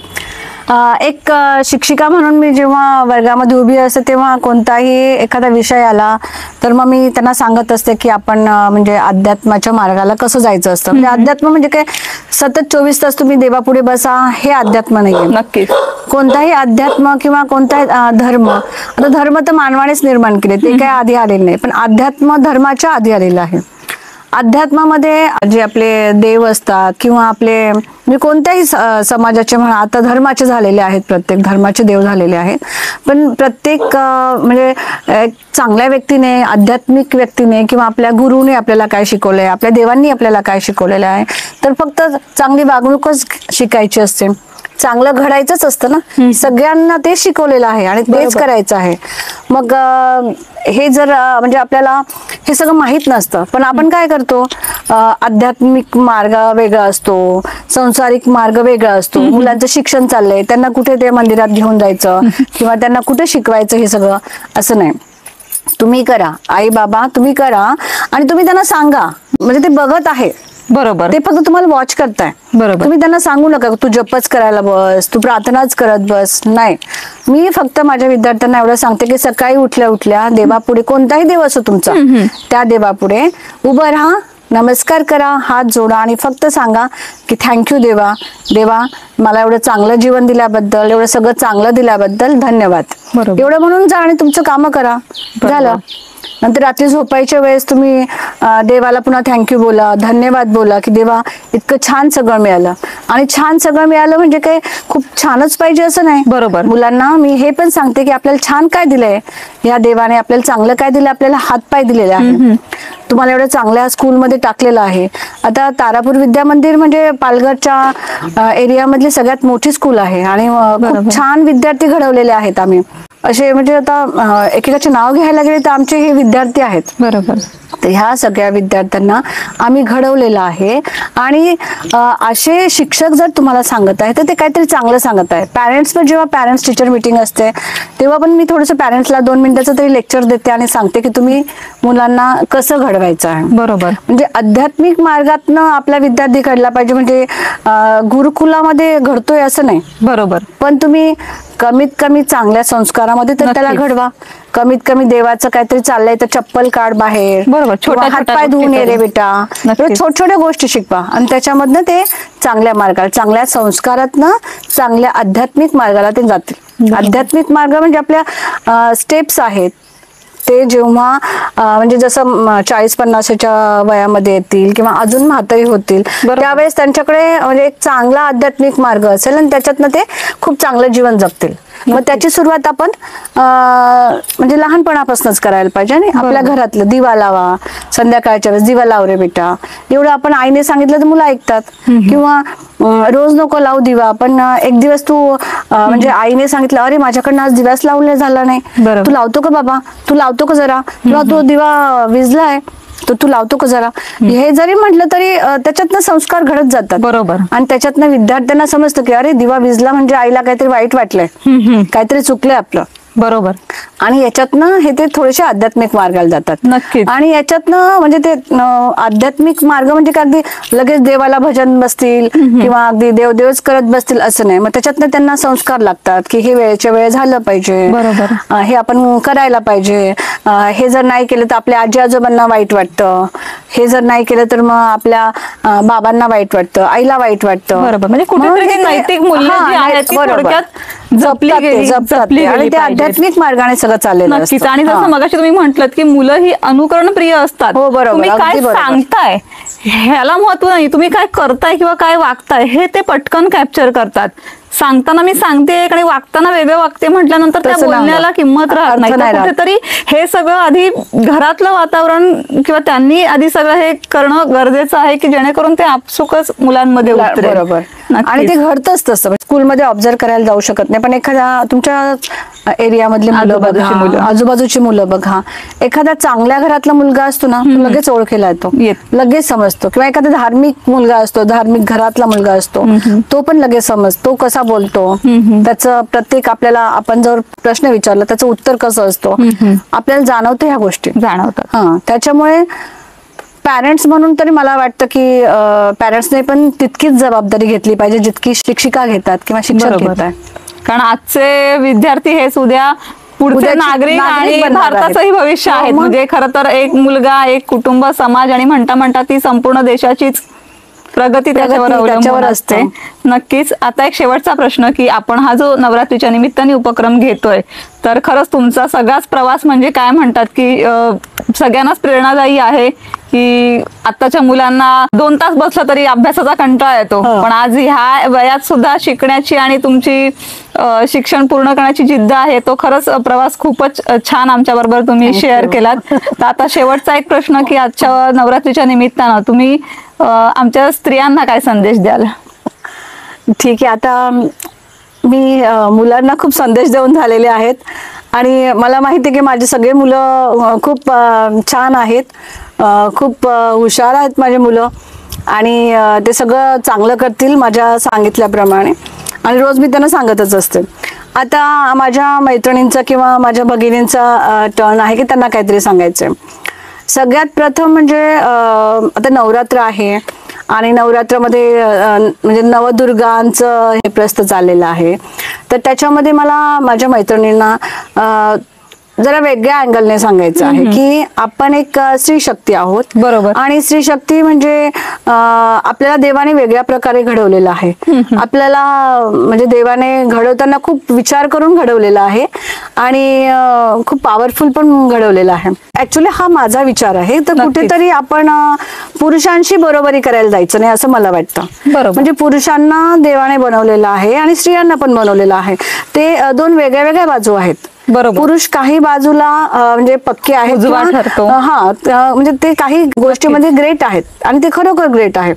एक शिक्षिका म्हणून मी जेव्हा वर्गामध्ये उभी असते तेव्हा कोणताही एखादा विषय आला तर मग मी त्यांना सांगत असते की आपण म्हणजे अध्यात्माच्या मार्गाला कसं जायचं असतं. म्हणजे अध्यात्म म्हणजे काय सतत 24 तास तुम्ही देवापुढे बसा हे अध्यात्म नाहीये. नक्कीच. कोणताही अध्यात्म किंवा कोणताही धर्म, आता धर्म तर मानवानेच निर्माण केले, ते काय आधी आलेले नाही, पण अध्यात्म धर्माच्या आधी आलेलं आहे. अध्यात्मामध्ये जे आपले देव असतात किंवा आपले म्हणजे कोणत्याही समाजाचे म्हणा, आता धर्माचे झालेले आहेत, प्रत्येक धर्माचे देव झालेले आहेत, पण प्रत्येक म्हणजे चांगल्या व्यक्तीने, आध्यात्मिक व्यक्तीने किंवा आपल्या गुरुने आपल्याला काय शिकवलंय, आपल्या देवांनी आपल्याला काय शिकवलेलं आहे, तर फक्त चांगली वागणूकच शिकायची असते, चांगलं घडायचंच असतं ना. सगळ्यांना तेच शिकवलेलं आहे आणि तेच करायचं आहे. मग हे जर म्हणजे आपल्याला हे सगळं माहित नसतं, पण आपण काय करतो, आध्यात्मिक मार्ग वेगळा असतो, संसारिक मार्ग वेगळा असतो. मुलांचं शिक्षण चाललंय, त्यांना कुठे ते मंदिरात घेऊन जायचं किंवा त्यांना कुठे शिकवायचं हे सगळं असं नाही. तुम्ही करा, आई बाबा तुम्ही करा आणि तुम्ही त्यांना सांगा, म्हणजे ते बघत आहे. बरोबर. ते फक्त तुम्हाला वॉच करताय. बरोबर. तुम्ही त्यांना सांगू नका तू जपच करायला बस, तू प्रार्थनाच करत बस. नाही, मी फक्त माझ्या विद्यार्थ्यांना एवढं सांगते की सकाळी उठल्या उठल्या देवापुढे, कोणताही देव असो तुमचा, त्या देवापुढे उभं राहा, नमस्कार करा, हात जोडा आणि फक्त सांगा की थँक्यू देवा, देवा मला एवढं चांगलं जीवन दिल्याबद्दल, एवढं सगळं चांगलं दिल्याबद्दल धन्यवाद. एवढं म्हणून जा आणि तुमचं कामं करा, झालं. नंतर रात्री झोपायच्या वेळेस तुम्ही देवाला पुन्हा थँक्यू बोला, धन्यवाद बोला की देवा इतकं छान सगळं मिळालं. आणि छान सगळं मिळालं म्हणजे काय खूप छानच पाहिजे असं नाही. बरोबर. मुलांना मी हे पण सांगते की आपल्याला छान काय दिलंय, या देवाने आपल्याला चांगलं काय दिलं, आपल्याला हातपाय दिलेले आहे, तुम्हाला एवढं चांगल्या स्कूलमध्ये टाकलेलं आहे. आता तारापूर विद्या मंदिर म्हणजे पालघरच्या एरियामधली सगळ्यात मोठी स्कूल आहे आणि खूप छान विद्यार्थी घडवलेले आहेत आम्ही. असे म्हणजे आता एकेकाचे नाव घ्यायला गेले तर आमचे हे विद्यार्थी आहेत. बरोबर. तर ह्या सगळ्या विद्यार्थ्यांना आम्ही घडवलेलं आहे. आणि असे शिक्षक जर तुम्हाला सांगत आहे तर ते काहीतरी चांगलं सांगत आहे. पॅरेंट्स पण जेव्हा पॅरेंट्स टीचर मीटिंग असते तेव्हा पण मी थोडंसं पॅरेंट्सला 2 मिनिटाचं तरी लेक्चर देते आणि सांगते की तुम्ही मुलांना कसं घडवायचं आहे. बरोबर. म्हणजे आध्यात्मिक मार्गातनं आपला विद्यार्थी घडला पाहिजे. म्हणजे गुरुकुलामध्ये घडतोय असं नाही. बरोबर. पण तुम्ही कमीत कमी चांगल्या संस्कारामध्ये तर त्याला घडवा. कमीत कमी देवाचं काहीतरी चाललंय तर चप्पल काढ बाहेर. बरोबर. छोट्या हातपाय धुवून ये रे बेटा. छोट्या छोट्या गोष्टी शिकवा आणि त्याच्यामधनं ते चांगल्या मार्गाला, चांगल्या संस्कारातनं चांगल्या आध्यात्मिक मार्गाला ते जातील. आध्यात्मिक मार्ग म्हणजे आपल्या स्टेप्स आहेत ते जेव्हा म्हणजे जसं 40-50च्या वयामध्ये येतील किंवा अजून म्हातारी होतील त्यावेळेस त्यांच्याकडे म्हणजे एक चांगला आध्यात्मिक मार्ग असेल आणि त्याच्यातनं ते खूप चांगलं जीवन जगतील. मग त्याची सुरुवात आपण म्हणजे लहानपणापासूनच करायला पाहिजे. आणि आपल्या घरातलं दिवा लावा, संध्याकाळच्या वेळेस दिवा लाव रे बेटा, एवढं आपण आईने सांगितलं तर मुलं ऐकतात. किंवा रोज नको लावू दिवा, पण एक दिवस तू म्हणजे आईने सांगितलं अरे माझ्याकडनं आज दिवास लावले झाला नाही, तू लावतो का बाबा, तू लावतो का जरा, किंवा तो दिवा विझलाय तर तू लावतो का जरा, हे जरी म्हटलं तरी त्याच्यातनं संस्कार घडत जातात. बरोबर. आणि त्याच्यातनं विद्यार्थ्यांना समजतं की अरे दिवा विझला म्हणजे आईला काहीतरी वाईट वाटलंय, काहीतरी चुकलंय आपलं. बरोबर. आणि याच्यातनं हे ते थोडेसे आध्यात्मिक मार्गाला जातात. नक्कीच. आणि याच्यातनं म्हणजे ते आध्यात्मिक मार्ग म्हणजे काय अगदी लगेच देवाला भजन बसतील किंवा अगदी देवदेवच करत बसतील असं नाही. मग त्याच्यातनं त्यांना संस्कार लागतात की हे वेळेच्या वेळ झालं पाहिजे. बरोबर. हे आपण करायला पाहिजे. हे जर नाही केलं तर आपल्या आजी आजोबांना वाईट वाटतं, हे जर नाही केलं तर मग आपल्या बाबांना वाईट वाटतं, आईला वाईट वाटतं. बरोबर. म्हणजे कुठेतरी नैतिक मूल्य जी आहेत ती थोडक्यात जपली आणि ते आध्यात्मिक मार्गाने सगळं चाललेलं नक्कीच. आणि जसं मगाशी तुम्ही म्हटलं की मुलं ही अनुकरण प्रिय असतात. हो बरोबर. तुम्ही काय सांगताय ह्याला महत्व नाही, तुम्ही काय करताय किंवा काय वागताय हे ते पटकन कॅप्चर करतात. सांगताना मी सांगते आणि वागताना वेगळं वागते म्हटल्यानंतर त्या बोलण्याला किंमत राहत नाही. कुठेतरी हे सगळं आधी घरातलं वातावरण किंवा त्यांनी आधी सगळं हे करणं गरजेचं आहे की जेणेकरून ते आपसुकच मुलांमध्ये उतरेल. बरोबर. आणि ते घडतंच तसं. स्कूलमध्ये ऑब्झर्व करायला जाऊ शकत नाही, पण एखाद्या तुमच्या एरियामधली मुलं बघा, आजूबाजूची मुलं बघा, एखाद्या चांगल्या घरातला मुलगा असतो ना तो लगेच ओळखेला येतो, लगेच समजतो. किंवा एखादा धार्मिक मुलगा असतो, धार्मिक घरातला मुलगा असतो, तो पण लगेच समजतो कसा बोलतो, त्याचं प्रत्येक आपल्याला आपण जर प्रश्न विचारला त्याचं उत्तर कसं असतं आपल्याला जाणवतं, ह्या गोष्टी जाणवतात. त्याच्यामुळे पॅरेंट्स म्हणून तरी मला वाटतं की पॅरेंट्सने पण तितकीच जबाबदारी घेतली पाहिजे जितकी शिक्षिका घेतात किंवा शिक्षक घेतात. कारण आजचे विद्यार्थी हेच उद्या पुढचे नागरिक आणि भारताचंही भविष्य आहेत. म्हणजे खरं तर एक मुलगा, एक कुटुंब, समाज आणि म्हणता ती संपूर्ण देशाचीच प्रगती त्याच्यावर असते. नक्कीच. आता एक शेवटचा प्रश्न की आपण हा जो नवरात्रीच्या निमित्ताने उपक्रम घेतोय तर खरंच तुमचा सगळाच प्रवास म्हणजे काय म्हणतात की सगळ्यांनाच प्रेरणादायी आहे की आताच्या मुलांना 2 तास बसलं तरी अभ्यासाचा कंटाळा येतो, पण आज ह्या वयात सुद्धा शिकण्याची आणि तुमची शिक्षण पूर्ण करण्याची जिद्द आहे, तो खरंच प्रवास खूपच छान आमच्या बरोबर तुम्ही शेअर केलात. तर आता शेवटचा एक प्रश्न की आजच्या नवरात्रीच्या निमित्तानं तुम्ही आमच्या स्त्रियांना काय संदेश द्याल? ठीक आहे. आता मी मुलांना खूप संदेश देऊन झालेले आहेत आणि मला माहिती आहे की माझे सगळे मुलं खूप छान आहेत, खूप हुशार आहेत माझे मुलं आणि ते सगळं चांगलं करतील माझ्या सांगितल्याप्रमाणे. आणि रोज मी त्यांना सांगतच असते. आता माझ्या मैत्रिणींचा किंवा माझ्या भगिनींचा टर्न आहे की त्यांना काहीतरी सांगायचंय. सगळ्यात प्रथम म्हणजे आता नवरात्र आहे आणि नवरात्रामध्ये म्हणजे नवदुर्गांचं हे प्रस्त चाललेलं आहे, तर त्याच्यामध्ये मला माझ्या मैत्रिणींना जरा वेगळ्या अँगलने सांगायचं आहे की आपण एक स्त्री शक्ती आहोत. बरोबर. आणि स्त्री शक्ती म्हणजे आपल्याला देवाने वेगळ्या प्रकारे घडवलेलं आहे. आपल्याला म्हणजे देवाने घडवताना खूप विचार करून घडवलेला आहे आणि खूप पॉवरफुल पण घडवलेला आहे. ऍक्च्युली हा माझा विचार आहे. तर कुठेतरी आपण पुरुषांशी बरोबरी करायला जायचं नाही असं मला वाटतं. म्हणजे पुरुषांना देवाने बनवलेलं आहे आणि स्त्रियांना पण बनवलेलं आहे. ते 2 वेगळ्या वेगळ्या बाजू आहेत. बरोबर. पुरुष काही बाजूला म्हणजे पक्के आहेत उजवा किंवा, ठरतो. म्हणजे ते काही गोष्टीमध्ये ग्रेट आहेत आणि ते खरोखर ग्रेट आहे.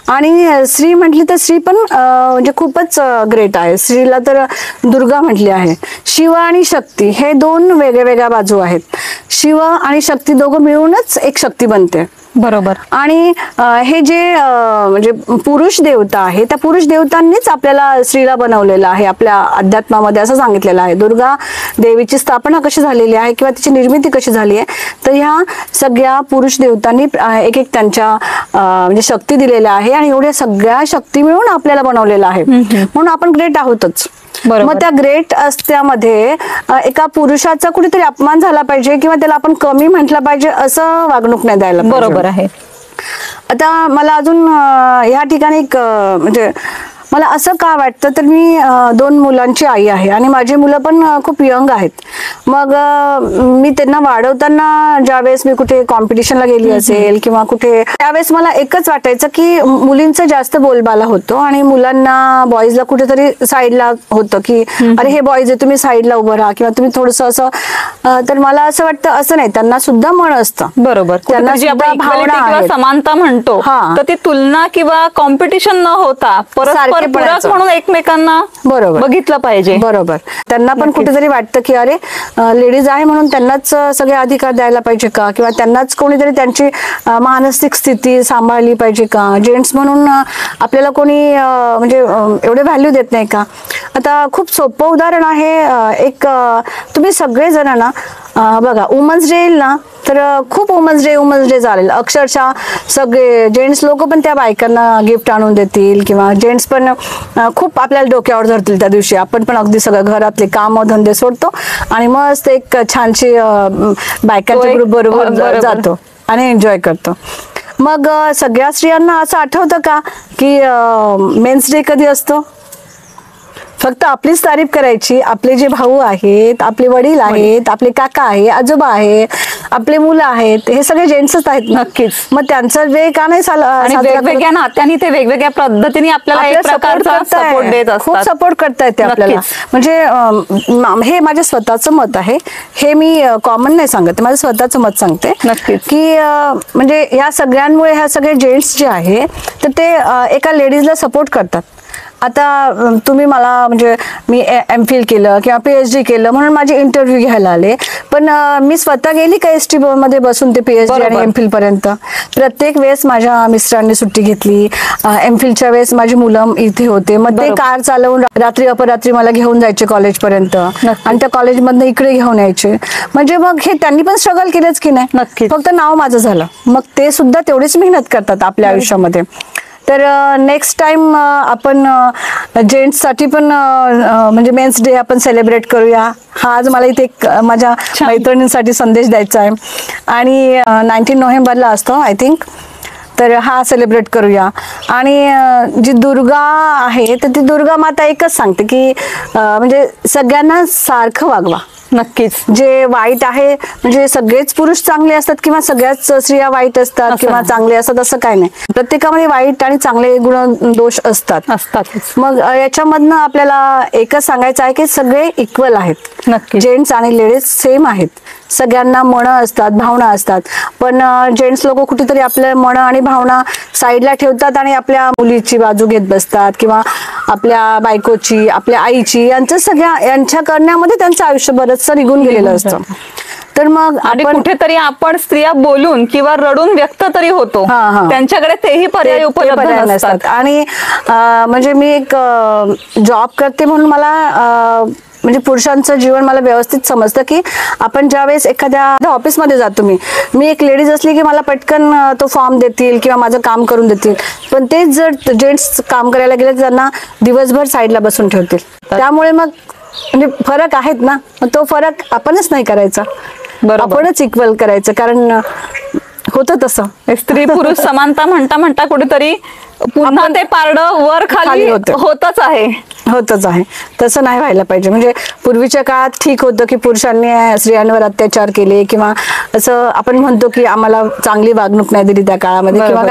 आणि स्त्री म्हटली तर स्त्री पण म्हणजे खूपच ग्रेट आहे. स्त्रीला तर दुर्गा म्हटली आहे. शिव आणि शक्ती हे दोन वेगळ्या बाजू आहेत. शिव आणि शक्ती दोघं मिळूनच एक शक्ती बनते. बरोबर. आणि हे जे म्हणजे पुरुष देवता आहे, त्या पुरुष देवतांनीच आपल्याला स्त्रीला बनवलेलं आहे. आपल्या अध्यात्मामध्ये असं सांगितलेलं आहे. दुर्गा देवीची स्थापना कशी झालेली आहे किंवा तिची निर्मिती कशी झाली आहे, तर ह्या सगळ्या पुरुष देवतांनी एक एक त्यांच्या म्हणजे शक्ती दिलेल्या आहे आणि एवढ्या सगळ्या शक्ती मिळून आपल्याला बनवलेलं आहे. म्हणून आपण ग्रेट आहोतच. मग त्या ग्रेट असत्यामध्ये एका पुरुषाचा कुठेतरी अपमान झाला पाहिजे किंवा त्याला आपण कमी म्हटलं पाहिजे असं वागणूक नाही द्यायला पाहिजे. बरोबर आहे. आता मला अजून ह्या ठिकाणी एक म्हणजे मला असं का वाटतं, तर मी 2 मुलांची आई आहे आणि माझी मुलं पण खूप यंग आहेत. मग मी त्यांना वाढवताना ज्यावेळेस मी कुठे कॉम्पिटिशनला गेली असेल किंवा कुठे, त्यावेळेस मला एकच वाटायचं की मुलींचा जास्त बोलबाला होतो आणि मुलांना बॉईजला कुठेतरी साईडला होतं की अरे हे बॉईज आहे, तुम्ही साईडला उभं राहा किंवा तुम्ही थोडंसं असं. तर मला असं वाटतं असं नाही, त्यांना सुद्धा मन असतं. बरोबर. त्यांना जी सुद्धा आपण भावना equality किंवा आहेत. समानता म्हणतो, तर ती तुलना किंवा कॉम्पिटिशन न होता परस्पर पूरक म्हणून एकमेकांना बरोबर बघितलं पाहिजे. बरोबर. त्यांना पण कुठेतरी वाटतं की अरे लेडीज आहे म्हणून त्यांनाच सगळे अधिकार द्यायला पाहिजे का, किंवा त्यांनाच कोणीतरी त्यांची मानसिक स्थिती सांभाळली पाहिजे का, जेंट्स म्हणून आपल्याला कोणी म्हणजे एवढे व्हॅल्यू देत नाही का. आता खूप सोपं उदाहरण आहे. एक तुम्ही सगळे जण ना बघा, वुमन्स डे येईल ना, तर खूप वुमन्स डे चालेल. अक्षरशः सगळे जेंट्स लोक पण त्या बायकांना गिफ्ट आणून देतील किंवा जेंट्स पण खूप आपल्याला डोक्यावर धरतील त्या दिवशी. आपण पण अगदी सगळं घरातले काम धंदे सोडतो आणि मस्त एक छानशी बायकांच्या ग्रुप बरोबर जातो आणि एन्जॉय करतो. मग सगळ्या स्त्रियांना असं आठवतं का की मेन्स डे कधी असतो? फक्त आपलीच तारीफ करायची. आपले जे भाऊ आहेत, आपले वडील आहेत, आपले काका आहे, आजोबा आहे, आपले मुलं आहेत, हे सगळे जेंट्सच आहेत. नक्कीच. मग त्यांचा डे का नाही आणि वेगवेगळ्या नात्याने ते वेगवेगळ्या पद्धतीने आपल्याला एक प्रकारचा सपोर्ट देत असतात. खूप सपोर्ट करतायत ते आपल्याला. म्हणजे हे माझे स्वतःचं मत आहे. हे मी कॉमन नाही सांगत, माझं स्वतःचं मत सांगते. नक्कीच. की म्हणजे या सगळ्यांमुळे ह्या सगळे जेंट्स जे आहे तर ते एका लेडीजला सपोर्ट करतात. आता तुम्ही मला म्हणजे मी MPhil केलं किंवा PhD केलं म्हणून माझे इंटरव्ह्यू घ्यायला आले, पण मी स्वतः गेली का ST मध्ये बसून ते PhD आणि MPhil पर्यंत? प्रत्येक वेळेस माझ्या मिस्टरांनी सुट्टी घेतली. MPhilच्या वेळेस माझी मुलं इथे होते, मग ते कार चालवून रात्री अपरात्री मला घेऊन जायचे कॉलेजपर्यंत आणि त्या कॉलेजमधनं इकडे घेऊन यायचे. म्हणजे मग हे त्यांनी पण स्ट्रगल केलंच की नाही? नक्की. फक्त नाव माझं झालं. मग ते सुद्धा तेवढीच मेहनत करतात आपल्या आयुष्यामध्ये. तर नेक्स्ट टाइम आपण जेंट्ससाठी पण म्हणजे मेन्स डे आपण सेलिब्रेट करूया. हा आज मला इथे एक माझ्या मैत्रिणींसाठी संदेश द्यायचा आहे. आणि 19 नोव्हेंबरला असतो आय थिंक. तर हा सेलिब्रेट करूया. आणि जी दुर्गा आहे तर ती दुर्गा माता एकच सांगते की म्हणजे सगळ्यांना सारखं वागवा. नक्कीच. जे वाईट आहे म्हणजे सगळेच पुरुष चांगले असतात किंवा सगळ्याच स्त्रिया वाईट असतात किंवा चांगले असतात असं काय नाही. प्रत्येकामध्ये वाईट आणि चांगले गुण दोष असतात. मग याच्यामधनं आपल्याला एकच सांगायचं आहे की सगळे इक्वल आहेत. नक्की. जेंट्स आणि लेडीज सेम आहेत. सगळ्यांना मनं असतात, भावना असतात. पण जेंट्स लोक कुठेतरी आपल्या मनं आणि भावना साईडला ठेवतात आणि आपल्या मुलीची बाजू घेत बसतात किंवा आपल्या बायकोची, आपल्या आईची, यांच्या करण्यामध्ये त्यांचं आयुष्य बरंचसं निघून गेलेलं असतं. तर मग आपण कुठेतरी आपण स्त्रिया बोलून किंवा रडून व्यक्त तरी होतो, त्यांच्याकडे तेही पर्याय उपलब्ध नसतात. आणि म्हणजे मी एक जॉब करते म्हणून मला म्हणजे पुरुषांचं जीवन मला व्यवस्थित समजतं की आपण ज्यावेळेस एखाद्या ऑफिसमध्ये जातो, मी एक लेडीज असली की मला पटकन तो फॉर्म देतील किंवा माझं काम करून देतील. पण तेच जर जेंट्स काम करायला गेले तर त्यांना दिवसभर साईडला बसून ठेवतील. त्यामुळे मग म्हणजे फरक आहेत ना, मग तो फरक आपणच नाही करायचा, आपणच इक्वल करायचं. कारण होतं तसं स्त्री पुरुष समानता म्हणता म्हणता कुठेतरी पुन्हा ते पारडं वर खाली होतच आहे. तसं नाही व्हायला पाहिजे. म्हणजे पूर्वीच्या काळात ठीक होतं की पुरुषांनी स्त्रियांवर अत्याचार केले किंवा असं आपण म्हणतो की आम्हाला चांगली वागणूक नाही दिली त्या काळामध्ये किंवा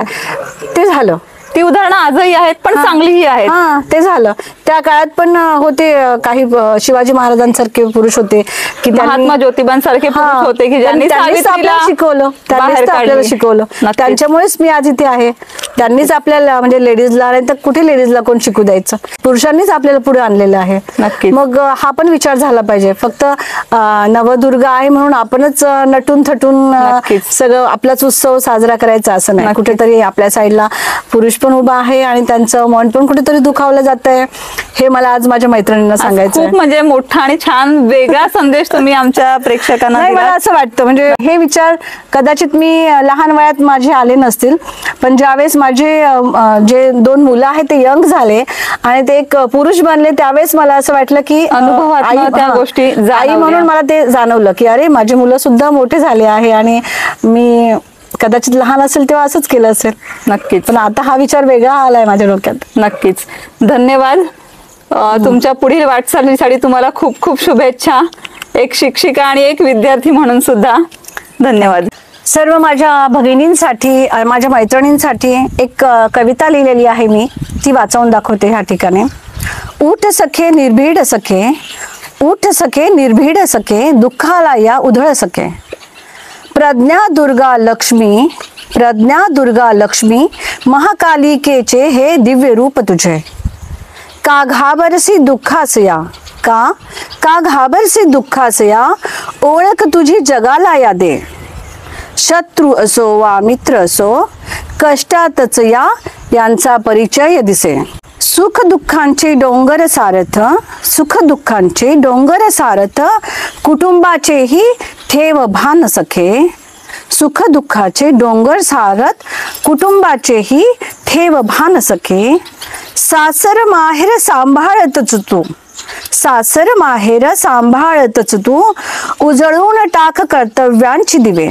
ते झालं. ती उदाहरणं आजही आहेत, पण चांगलीही आहेत. हा, ते झालं. त्या काळात पण होते काही शिवाजी महाराजांसारखे पुरुष होते की महात्मा ज्योतिबांसारखे पुरुष होते की ज्यांनी सावित्रीला शिकवलं, त्यांनीच आपल्याला शिकवलं. त्यांच्यामुळेच मी आज इथे आहे. त्यांनीच आपल्याला म्हणजे लेडीजला, नाही तर कुठे लेडीजला कोण शिकू द्यायचं, पुरुषांनीच आपल्याला पुढे आणलेलं आहे. मग हा पण विचार झाला पाहिजे. फक्त नवदुर्गा आहे म्हणून आपणच नटून थटून सगळं आपलाच उत्सव साजरा करायचा असं नाही. कुठेतरी आपल्या साईडला पुरुष पण उभा आहे आणि त्यांचं मन पण कुठेतरी दुखावलं जात आहे. हे मला आज माझ्या मैत्रिणींना सांगायचं. खूप म्हणजे मोठा आणि छान वेगळा संदेश तुम्ही आमच्या प्रेक्षकांना दिला. मला असं वाटतं म्हणजे हे विचार कदाचित मी लहान वयात माझे आले नसतील, पण ज्यावेळेस माझे जे 2 मुलं आहेत ते यंग झाले आणि ते एक पुरुष बनले, त्यावेळेस मला असं वाटलं की अनुभवात त्या गोष्टी आई म्हणून मला ते जाणवलं की अरे माझे मुलं सुद्धा मोठे झाले आहे आणि मी कदाचित लहान असेल तेव्हा असंच केलं असेल. नक्कीच. पण आता हा विचार वेगळा आलाय माझ्या डोक्यात. नक्कीच. धन्यवाद. तुमच्या पुढील वाटचालीसाठी तुम्हाला खूप खूप शुभेच्छा, एक शिक्षिका आणि एक विद्यार्थी म्हणून सुद्धा. धन्यवाद. सर्व माझ्या भगिनींसाठी, माझ्या मैत्रिणींसाठी एक कविता लिहिलेली आहे मी, ती वाचवून दाखवते ह्या ठिकाणी. उठ सखे निर्भीड सखे, उठ सखे निर्भीड सखे, दुःखाला या उधळ सखे. प्रज्ञा दुर्गा लक्ष्मी, प्रज्ञा दुर्गा लक्ष्मी, महाकालिकेचे हे दिव्य रूप तुझे. का घाबरसी दुःखासया, का घाबरसी दुःखासया, ओळख तुझी जगाला या दे. शत्रू असो वा मित्र असो, कष्टातच यांचा परिचय दिसे. सुख दुःखांचे डोंगर सारथ, सुख दुःखांचे डोंगर सारथ, कुटुंबाचेही ठेव भान सखे. सुख दुःखाचे डोंगर सारथ, कुटुंबाचेही ठेव भान सखे. सासर माहेर सांभाळतच तू, सासर माहेर सांभाळतच तू, उजळून टाक कर्तव्यांची दिवे.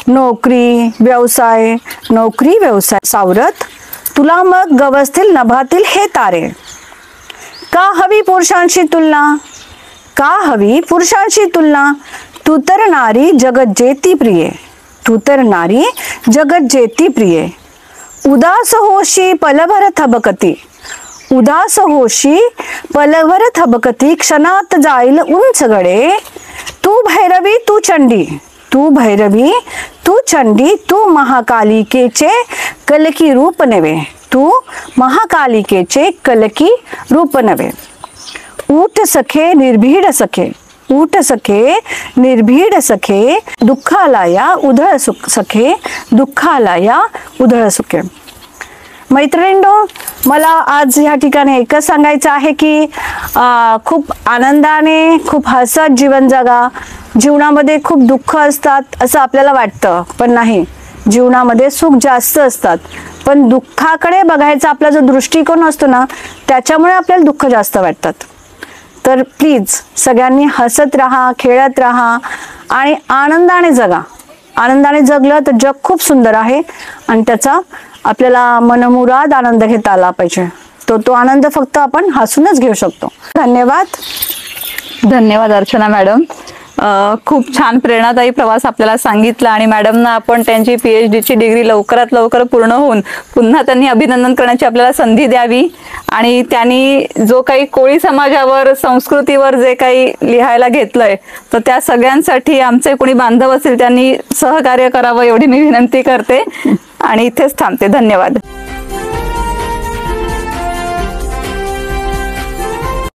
नोकरी व्यवसाय, नोकरी व्यवसाय सावरत, तुला मग गवसतील नभातील हे तारे. का हवी पुरुषांशी तुलना, का हवी पुरुषांशी तुलना, तू तर नारी जगत जेती प्रिये, तू तर नारी जगत जेती प्रिये. उदास होशी पलभर थबकती, उदास होशी पलभर थबकती, क्षणात जाईल उंच गडे. तू भैरवी तू चंडी, तू भैरवी तू चंडी, तू महाकालिकेचे कलकी रूप नवे, तू महाकालिकेचे कलकी रूप नवे. उठ सखे निर्भीड सखे, उठ सखे निर्भीड सखे, दुःखाला या उधळ सखे, दुःखाला या उधळ सुखे. मैत्रिणींनो, मला आज या ठिकाणी एकच सांगायचं आहे की खूप आनंदाने, खूप हसत जीवन जगा. जीवनामध्ये खूप दुःख असतात असं आपल्याला वाटतं, पण नाही, जीवनामध्ये सुख जास्त असतात. पण दुःखाकडे बघायचा आपला जो दृष्टिकोन असतो ना, त्याच्यामुळे आपल्याला दुःख जास्त वाटतात. तर प्लीज सगळ्यांनी हसत राहा, खेळत राहा आणि आनंदाने जगा. आनंदाने जगलं तर जग खूप सुंदर आहे आणि त्याचा आपल्याला मनमुराद आनंद घेता आला पाहिजे. तो आनंद फक्त आपण हसूनच घेऊ शकतो. धन्यवाद. धन्यवाद अर्चना मॅडम. खूप छान प्रेरणादायी प्रवास आपल्याला सांगितला आणि मॅडमना आपण त्यांची PhD ची डिग्री लवकरात लवकर पूर्ण होऊन पुन्हा त्यांनी अभिनंदन करण्याची आपल्याला संधी द्यावी. आणि त्यांनी जो काही कोळी समाजावर, संस्कृतीवर जे काही लिहायला घेतलंय, तर त्या सगळ्यांसाठी आमचे कोणी बांधव असतील त्यांनी सहकार्य करावं एवढी मी विनंती करते आणि इथेच थांबते. धन्यवाद.